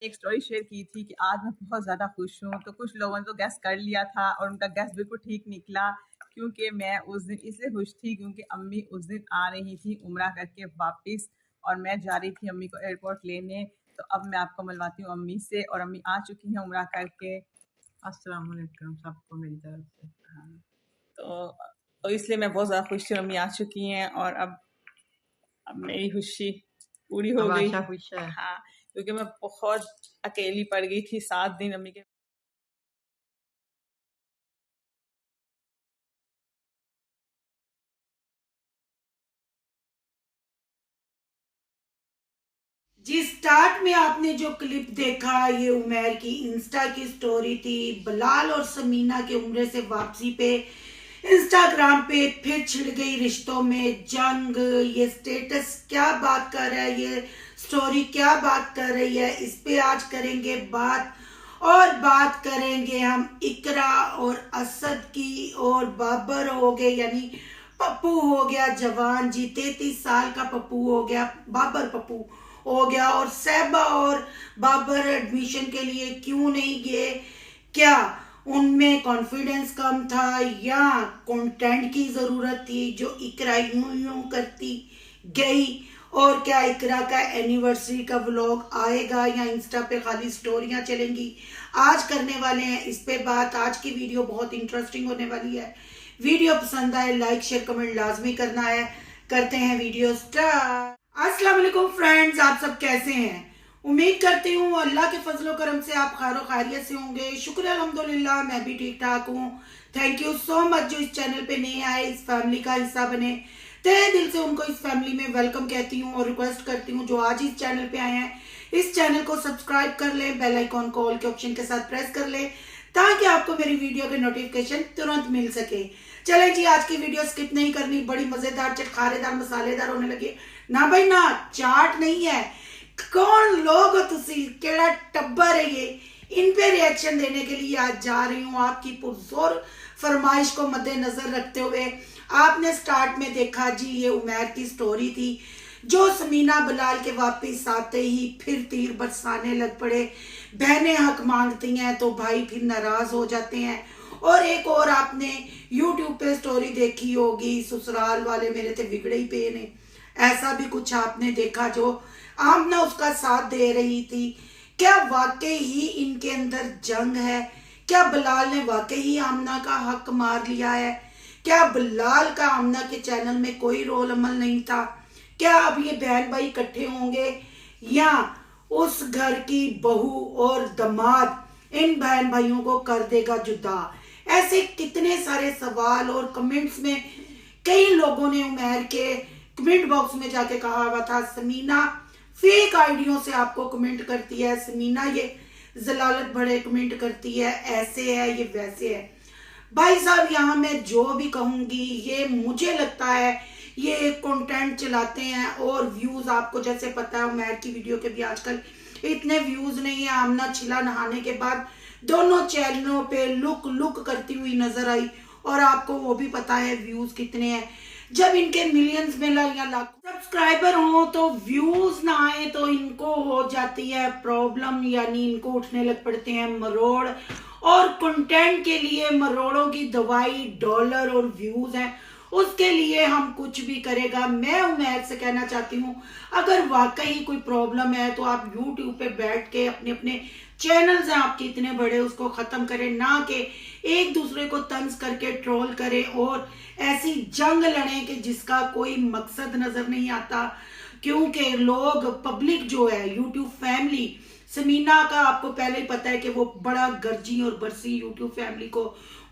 एक story share की थी कि आज मैं बहुत ज़्यादा खुश हूँ। तो कुछ लोगों ने तो गैस कर लिया था और उनका गैस बिल्कुल ठीक निकला, क्योंकि मैं उस दिन इसलिए खुश थी क्योंकि अम्मी उस दिन आ रही थी उम्रा करके वापस, और मैं जा रही थी अम्मी को एयरपोर्ट लेने। तो अब मैं आपको मिलवाती हूँ अम्मी से, और अम्मी आ चुकी हैं उम्रा करके। अस्सलाम वालेकुम सबको मेरी तरफ से। हाँ, तो इसलिए मैं बहुत ज़्यादा खुश थी, अम्मी आ चुकी हैं और अब मेरी खुशी पूरी हो अब गई। आशा खुश है। हाँ, क्योंकि मैं बहुत अकेली पड़ गई थी 7 दिन अम्मी के। जी, स्टार्ट में आपने जो क्लिप देखा ये उमैर की इंस्टा की स्टोरी थी। बिलाल और समीना के उम्रे से वापसी पे इंस्टाग्राम पे फिर छिड़ गई रिश्तों में जंग। ये स्टेटस क्या बात कर रहा है, ये स्टोरी क्या बात कर रही है, इस पे आज करेंगे बात। और बात करेंगे हम इकरा और असद की। और बाबर हो गए, यानी पप्पू हो गया जवान जी, 33 साल का पप्पू हो गया, बाबर पप्पू हो गया। और सैबा और बाबर एडमिशन के लिए क्यों नहीं गए? क्या उनमें कॉन्फिडेंस कम था या कंटेंट की जरूरत थी जो इकरा यूं यूं करती गई? और क्या इकरा का एनिवर्सरी का व्लॉग आएगा या इंस्टा पे खाली स्टोरियां चलेंगी? आज करने वाले हैं इस पे बात। आज की वीडियो बहुत इंटरेस्टिंग होने वाली है। वीडियो पसंद आए लाइक शेयर कमेंट लाजमी करना है। करते हैं वीडियो स्टार्ट। अस्सलाम वालेकुम फ्रेंड्स, आप सब कैसे हैं? उम्मीद करती हूँ अल्लाह के फजलो करम से आप खैर खैरियत से होंगे। शुक्र अल्हम्दुलिल्लाह, मैं भी ठीक ठाक हूँ। थैंक यू सो मच जो इस चैनल पे नए आए, इस फैमिली का हिस्सा बने। तहे दिल से उनको इस फैमिली में वेलकम कहती हूँ और रिक्वेस्ट करती हूँ जो आज इस चैनल पे आए हैं इस चैनल को सब्सक्राइब कर ले, बेल आइकॉन को ऑल के ऑप्शन के साथ प्रेस कर ले ताकि आपको मेरी वीडियो के नोटिफिकेशन तुरंत मिल सके। चले जी, आज की वीडियो स्किप नहीं करनी, बड़ी मजेदार चटखारेदार मसालेदार होने लगी। ना भाई ना, चाट नहीं है। कौन लोग हो तुसी, केड़ा टब्बर है ये? इन पे रिएक्शन देने के लिए आज जा रही हूँ आपकी पुरजोर फरमाइश को मद्देनजर रखते हुए। आपने स्टार्ट में देखा जी, ये उमैर की स्टोरी थी जो समीना बिलाल के वापस आते ही फिर तीर बरसाने लग पड़े। बहनें हक मांगती हैं तो भाई फिर नाराज हो जाते हैं। और एक और आपने यूट्यूब पे स्टोरी देखी होगी, ससुराल वाले मेरे थे बिगड़े ही पे ने, ऐसा भी कुछ आपने देखा जो आमना उसका साथ दे रही थी। क्या वाकई ही इनके अंदर जंग है? क्या बिलाल ने वाकई ही आमना का हक मार लिया है? क्या बिलाल का आमना के चैनल में कोई रोल अमल नहीं था? क्या अब ये बहन भाई इकट्ठे होंगे या उस घर की बहू और दामाद इन बहन भाइयों को कर देगा जुदा? ऐसे कितने सारे सवाल। और कमेंट्स में कई लोगों ने उमैर के कमेंट बॉक्स में जाके कहा हुआ था समीना फेक आइडियों से आपको कमेंट करती है, समीना ये जलालत भरे कमेंट करती है, ऐसे है ये वैसे है। भाई साहब, यहाँ मैं जो भी कहूंगी ये मुझे लगता है ये कंटेंट चलाते हैं और व्यूज, आपको जैसे पता है उमैर की वीडियो के भी आजकल इतने व्यूज नहीं है। आमना छिला नहाने के बाद दोनों चैनलों पे लुक लुक करती हुई नजर आई और आपको वो भी पता है व्यूज कितने हैं। जब इनके मिलियंस में या लाखों सब्सक्राइबर हो तो व्यूज ना आए तो इनको हो जाती है प्रॉब्लम, यानी इनको उठने लग पड़ते हैं मरोड़। और कंटेंट के लिए मरोड़ों की दवाई डॉलर और व्यूज हैं, उसके लिए हम कुछ भी करेगा। मैं उमैर से कहना चाहती हूँ अगर वाकई कोई प्रॉब्लम है तो आप यूट्यूब पे बैठ के अपने अपने चैनल्स हैं आपके इतने बड़े, उसको खत्म करें, ना कि एक दूसरे को तंज करके ट्रोल करें और ऐसी जंग लड़ें कि जिसका कोई मकसद नजर नहीं आता। क्योंकि लोग पब्लिक जो है यूट्यूब फैमिली, समीना का आपको पहले ही पता है कि वो बड़ा गर्जी और बरसी यूट्यूब फैमिली को,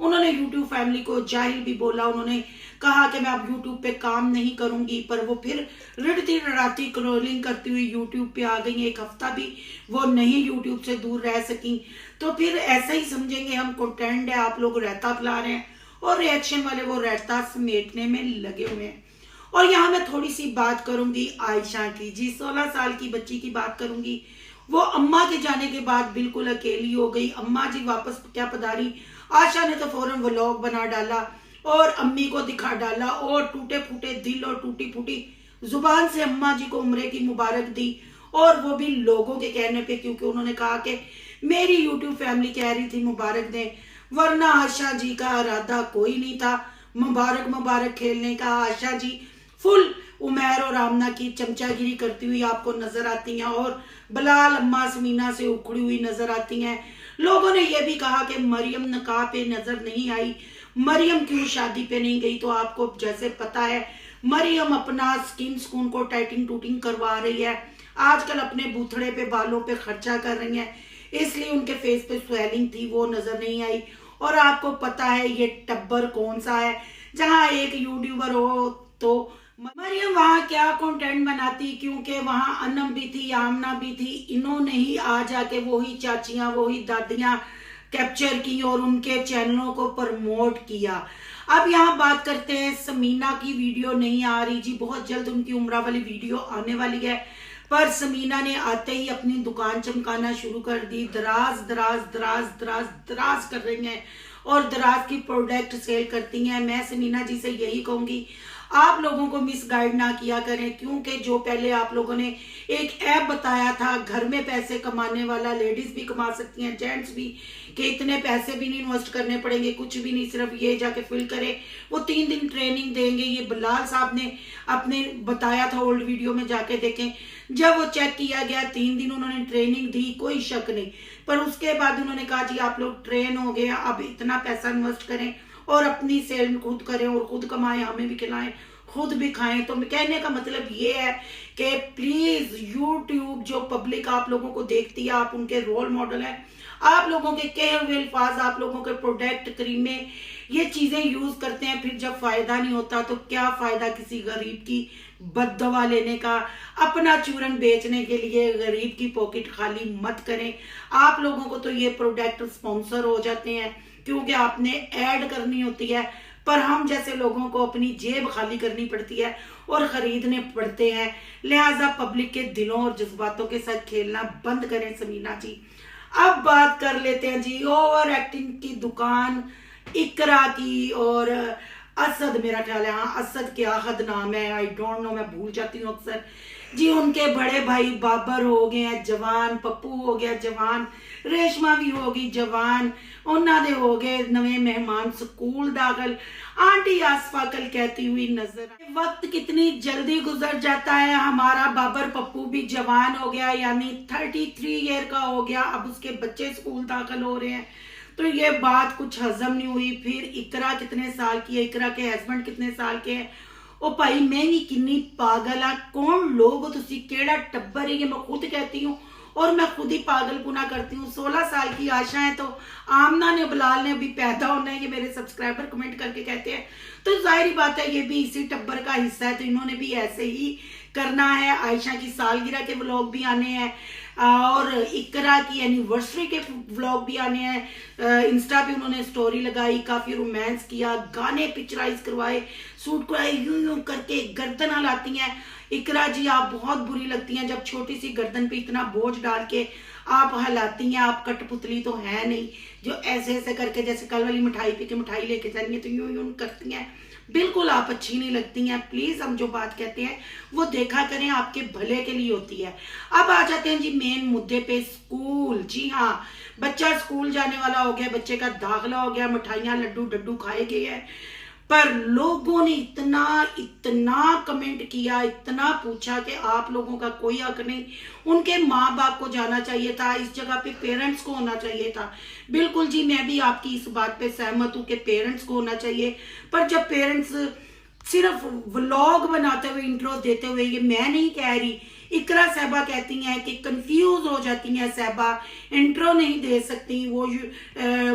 उन्होंने यूट्यूब फैमिली को जाहिल भी बोला। उन्होंने कहा कि मैं अब यूट्यूब पे काम नहीं करूंगी, पर वो फिर रिड़ती रड़ाती क्रोलिंग करती हुई यूट्यूब पे आ गई। एक हफ्ता भी वो नहीं यूट्यूब से दूर रह सकी। तो फिर ऐसा ही समझेंगे हम कंटेंट है, आप लोग रहता फैला रहे हैं और रिएक्शन वाले वो रहता समेटने में लगे हुए हैं। और यहाँ मैं थोड़ी सी बात करूंगी आयशा की जी, 16 साल की बच्ची की बात करूंगी। वो अम्मा के जाने के बाद बिल्कुल अकेली हो गई। अम्मा जी वापस क्या पधारी, आशा ने तो फौरन व्लॉग बना डाला और अम्मी को दिखा डाला और टूटे फूटे दिल और टूटी फूटी जुबान से अम्मा जी को उम्रे की मुबारक दी और वो भी लोगों के कहने पे, क्योंकि उन्होंने कहा कि मेरी यूट्यूब फैमिली कह रही थी मुबारक दें, वरना आशा जी का इरादा कोई नहीं था मुबारक मुबारक खेलने का। आशा जी फुल उमैर और आमना की चमचागिरी करती हुई आपको नजर आती हैं और बलाल अम्मा समीना से उखड़ी हुई नजर आती हैं। लोगों ने यह भी कहा कि मरियम निकाह पे नजर नहीं आई, मरियम क्यों शादी पे नहीं गई। तो आपको जैसे पता है मरियम अपना स्किन स्कून को टाइटिंग टूटिंग करवा रही है, आजकल अपने बूथड़े पे बालों पे खर्चा कर रही है, इसलिए उनके फेस पे स्वेलिंग थी वो नजर नहीं आई। और आपको पता है ये टब्बर कौन सा है, जहां एक यूट्यूबर हो तो मरियम वहां क्या कंटेंट बनाती, क्योंकि वहां अनम भी थी आमना भी थी, इन्होंने ही आ जाके वही चाचियां वही दादियां कैप्चर की और उनके चैनलों को प्रमोट किया। अब यहाँ बात करते हैं समीना की वीडियो नहीं आ रही जी, बहुत जल्द उनकी उम्रा वाली वीडियो आने वाली है, पर समीना ने आते ही अपनी दुकान चमकाना शुरू कर दी। दराज दराज दराज दराज दराज कर रही हैं और दराज की प्रोडक्ट सेल करती हैं। मैं समीना जी से यही कहूंगी आप लोगों को मिसगाइड ना किया करें, क्योंकि जो पहले आप लोगों ने एक ऐप बताया था घर में पैसे कमाने वाला, लेडीज भी कमा सकती हैं जेंट्स भी, कि इतने पैसे भी नहीं इन्वेस्ट करने पड़ेंगे, कुछ भी नहीं, सिर्फ ये जाके फिल करे, वो 3 दिन ट्रेनिंग देंगे। ये बलाल साहब ने अपने बताया था ओल्ड वीडियो में, जाके देखें। जब वो चेक किया गया 3 दिन उन्होंने ट्रेनिंग दी, कोई शक नहीं, पर उसके बाद उन्होंने कहा जी आप लोग ट्रेन हो गए, अब इतना पैसा इन्वेस्ट करें और अपनी सेल खुद करें और खुद कमाएं, हमें भी खिलाएं, खुद भी खाएं। तो कहने का मतलब ये है कि प्लीज यूट्यूब जो पब्लिक आप लोगों को देखती है, आप उनके रोल मॉडल है, आप लोगों के कहे हुए अल्फाज, आप लोगों के प्रोडक्ट क्रीमें ये चीजें यूज करते हैं, फिर जब फायदा नहीं होता तो क्या फायदा किसी गरीब की बददवा लेने का। अपना चूरन बेचने के लिए गरीब की पॉकेट खाली मत करें। आप लोगों को तो ये प्रोडक्ट स्पॉन्सर हो जाते हैं क्योंकि आपने ऐड करनी होती है, पर हम जैसे लोगों को अपनी जेब खाली करनी पड़ती है और खरीदने पड़ते हैं। लिहाजा पब्लिक के दिलों और जज्बातों के साथ खेलना बंद करें समीना जी। अब बात कर लेते हैं जी ओवर एक्टिंग की दुकान इकरा की और असद, मेरा ख्याल है, हाँ असद के अहद नाम है, आई डोंट नो, मैं भूल जाती हूँ अक्सर जी। उनके बड़े भाई बाबर हो गए हैं जवान, पप्पू हो गया जवान, रेशमा भी होगी जवान, उन्होंने हो गए नवे मेहमान स्कूल दाखिल। आंटी आसफा कल कहती हुई नजर, वक्त कितनी जल्दी गुजर जाता है, हमारा बाबर पप्पू भी जवान हो गया, यानी 33 ईयर का हो गया, अब उसके बच्चे स्कूल दाखिल हो रहे हैं। तो ये बात कुछ हजम नहीं हुई। फिर इकरा कितने साल की है, इकरा के हस्बैंड कितने साल के हैं। ओ भाई मैं भी किन्नी पागल आ, कौन लोग तुसी केड़ा टब्बर है, ये मैं खुद कहती हूँ और मैं खुद ही पागलपुना करती हूँ। 16 साल की आशा है, तो आमना ने बलाल ने अभी पैदा होना है, ये मेरे सब्सक्राइबर कमेंट करके कहते हैं, तो जाहिर बात है ये भी इसी टब्बर का हिस्सा है, तो इन्होंने भी ऐसे ही करना है। आयशा की सालगिरह के व्लॉग भी आने हैं और इकरा की एनिवर्सरी के व्लॉग भी आने हैं। इंस्टा पे उन्होंने स्टोरी लगाई, काफी रोमांस किया, गाने पिक्चराइज करवाए, सूट को यूं यूं करके गर्दन हिलाती हैं। इकरा जी आप बहुत बुरी लगती हैं जब छोटी सी गर्दन पे इतना बोझ डाल के आप हिलाती हैं। आप कठपुतली तो है नहीं जो ऐसे ऐसे करके, जैसे कल वाली मिठाई पी के मिठाई लेके जा रही है तो यूं यूं करती हैं, बिल्कुल आप अच्छी नहीं लगती हैं। प्लीज हम जो बात कहते हैं वो देखा करें, आपके भले के लिए होती है। अब आ जाते हैं जी मेन मुद्दे पे, स्कूल। जी हाँ, बच्चा स्कूल जाने वाला हो गया, बच्चे का दाखिला हो गया, मिठाइयाँ लड्डू डड्डू खाए गए हैं, पर लोगों ने इतना इतना कमेंट किया, इतना पूछा कि आप लोगों का कोई हक नहीं। उनके माँ बाप को जाना चाहिए था, इस जगह पे पेरेंट्स को होना चाहिए था। बिल्कुल जी, मैं भी आपकी इस बात पे सहमत हूँ कि पेरेंट्स को होना चाहिए, पर जब पेरेंट्स सिर्फ व्लॉग बनाते हुए, इंट्रो देते हुए, ये मैं नहीं कह रही, इकरा साहबा कहती हैं कि कंफ्यूज हो जाती हैं साहबा, इंट्रो नहीं दे सकती, वो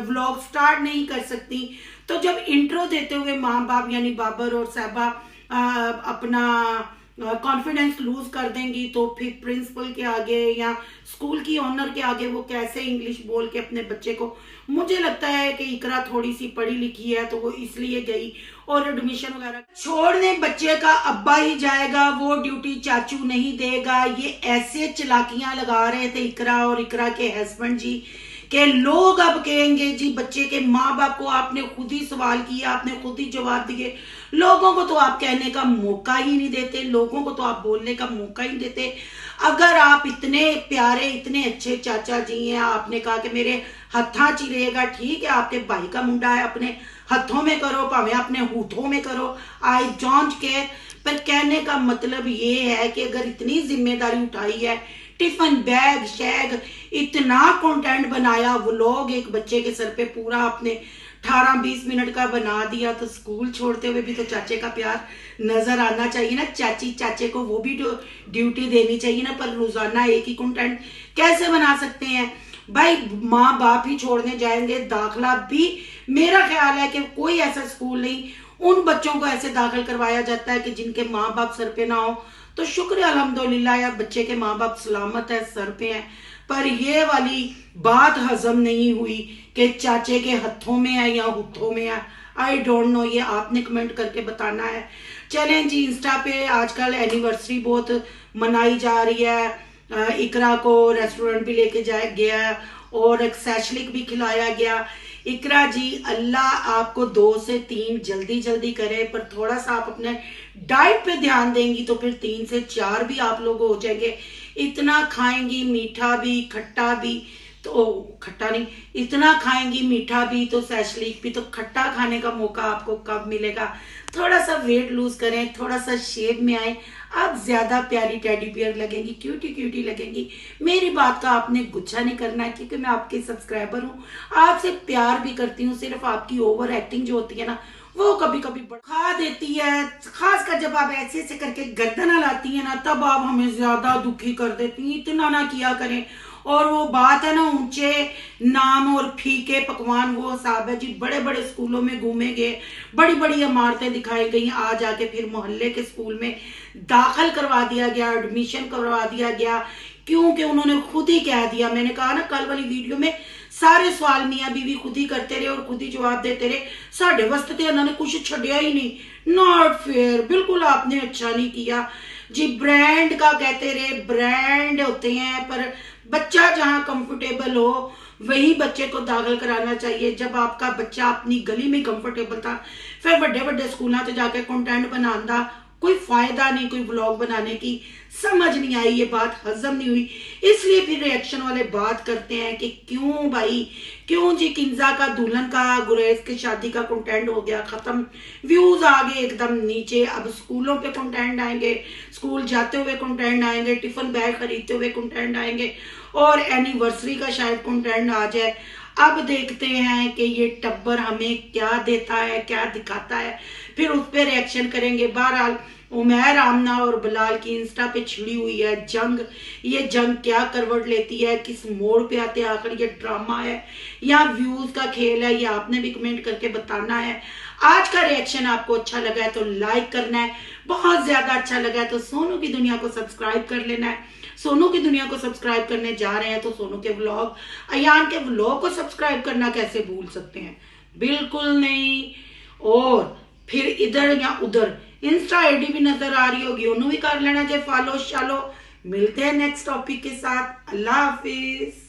व्लॉग स्टार्ट नहीं कर सकती। तो जब इंट्रो देते हुए माँ बाप यानी बाबर और साहबा अपना कॉन्फिडेंस लूज कर देंगी, तो फिर प्रिंसिपल के आगे या स्कूल की ऑनर के आगे वो कैसे इंग्लिश बोल के अपने बच्चे को। मुझे लगता है कि इकरा थोड़ी सी पढ़ी लिखी है तो वो इसलिए गई और एडमिशन वगैरह छोड़ने बच्चे का अब्बा ही जाएगा, वो ड्यूटी चाचू नहीं देगा। ये ऐसे चलाकियां लगा रहे थे इकरा और इकरा के हस्बैंड जी के लोग अब कहेंगे जी बच्चे के माँ बाप को आपने खुद ही सवाल किया, आपने खुद ही जवाब दिए, लोगों को तो आप कहने का मौका ही नहीं देते, लोगों को तो आप बोलने का मौका ही नहीं देते। अगर आप इतने प्यारे इतने अच्छे चाचा जी हैं, आपने कहा कि मेरे हथा च ही रहेगा, ठीक है, आपके भाई का मुंडा है, अपने हथों में करो, भावे अपने हूथों में करो, आई डोंट केयर। पर कहने का मतलब ये है कि अगर इतनी जिम्मेदारी उठाई है, टिफिन बैग शैग, इतना कंटेंट बनाया, व्लॉग एक बच्चे के सर पे पूरा आपने 18-20 मिनट का बना दिया, तो स्कूल छोड़ते हुए भी तो चाचे का प्यार नजर आना चाहिए ना। चाची चाचे को वो भी ड्यूटी देनी चाहिए ना। पर रोजाना एक ही कंटेंट कैसे बना सकते हैं भाई? माँ बाप ही छोड़ने जाएंगे, दाखला भी मेरा ख्याल है कि कोई ऐसा स्कूल नहीं उन बच्चों को ऐसे दाखिल करवाया जाता है कि जिनके माँ बाप सर पे ना हो। तो शुक्र है अल्हम्दुलिल्लाह यार, बच्चे के माँ बाप सलामत है, सर पे हैं। पर ये वाली बात हजम नहीं हुई कि चाचे के हथों में है या हुथों में है। आई डोंट नो, ये आपने कमेंट करके बताना है। चलें जी, इंस्टा पे आजकल एनिवर्सरी बहुत मनाई जा रही है। इकरा को रेस्टोरेंट भी लेके जाया गया और एक सैशलिक भी खिलाया गया। इकरा जी, अल्लाह आपको 2 से 3 जल्दी जल्दी करे, पर थोड़ा सा आप अपने डाइट पे ध्यान देंगी तो फिर 3 से 4 भी आप लोग हो जाएंगे। इतना खाएंगी मीठा भी खट्टा भी, तो खट्टा नहीं, इतना खाएंगी मीठा भी तो सैशलिक भी, तो खट्टा खाने का मौका आपको कब मिलेगा? थोड़ा सा वेट लूज करें, थोड़ा सा शेप में आए, आप ज्यादा प्यारी टेडी बियर लगेंगी, क्यूटी क्यूटी लगेंगी। मेरी बात का आपने गुच्छा नहीं करना है, क्योंकि मैं आपकी सब्सक्राइबर हूँ, आपसे प्यार भी करती हूँ। सिर्फ आपकी ओवर एक्टिंग जो होती है ना, वो कभी कभी खा देती है। खासकर जब आप ऐसे ऐसे करके गर्दन हिलाती है ना, तब आप हमें ज्यादा दुखी कर देती हैं। इतना ना किया करें। और वो बात है ना, ऊंचे नाम और फीके पकवान, वो साहब है जी, बड़े बड़े स्कूलों में घूमे गए, बड़ी बड़ी इमारतें दिखाई गई, आ जाके फिर मोहल्ले के स्कूल में दाखिल करवा दिया गया, एडमिशन करवा दिया गया, क्योंकि उन्होंने खुद ही कह दिया। मैंने कहा ना कल वाली वीडियो में, सारे सवाल मियाँ बीवी खुद ही करते रहे और खुद ही जवाब देते रहे। साढ़े वास्ते तो उन्होंने कुछ छड़िया ही नहीं। नॉट फेयर, बिल्कुल आपने अच्छा नहीं किया जी। ब्रांड का कहते रहे, ब्रांड होते हैं, पर बच्चा जहां कंफर्टेबल हो वही बच्चे को दाखिल कराना चाहिए। जब आपका बच्चा अपनी गली में कंफर्टेबल था, फिर बड़े बड़े स्कूलों से जाके कंटेंट बनाना कोई फायदा नहीं, कोई व्लॉग बनाने की समझ नहीं आई, ये बात हजम नहीं हुई। इसलिए फिर रिएक्शन वाले बात करते हैं कि क्यों भाई, क्यों जी, किंजा का दुल्हन का गुरेज की शादी का कंटेंट हो गया खत्म, व्यूज आ गए एकदम नीचे। अब स्कूलों पे कंटेंट आएंगे, स्कूल जाते हुए कंटेंट आएंगे, टिफिन बैग खरीदते हुए कंटेंट आएंगे, और एनिवर्सरी का शायद कंटेंट आ जाए। अब देखते हैं कि ये टब्बर हमें क्या देता है, क्या दिखाता है, फिर उस पर रिएक्शन करेंगे। बहरहाल उमैर आमना और बिलाल की इंस्टा पे छिड़ी हुई है जंग। ये जंग क्या करवट लेती है, किस मोड़ पे आते हैं, आखिर ये ड्रामा है या व्यूज का खेल है, ये आपने भी कमेंट करके बताना है। आज का रिएक्शन आपको अच्छा लगा है तो लाइक करना है, बहुत ज्यादा अच्छा लगा है तो सोनू की दुनिया को सब्सक्राइब कर लेना है। सोनू की दुनिया को सब्सक्राइब करने जा रहे हैं तो सोनू के व्लॉग, अयान के व्लॉग को सब्सक्राइब करना कैसे भूल सकते हैं? बिल्कुल नहीं। और फिर इधर या उधर इंस्टा आईडी भी नजर आ रही होगी, उन्होंने भी कर लेना चाहिए फॉलो शालो। मिलते हैं नेक्स्ट टॉपिक के साथ। अल्लाह हाफिज।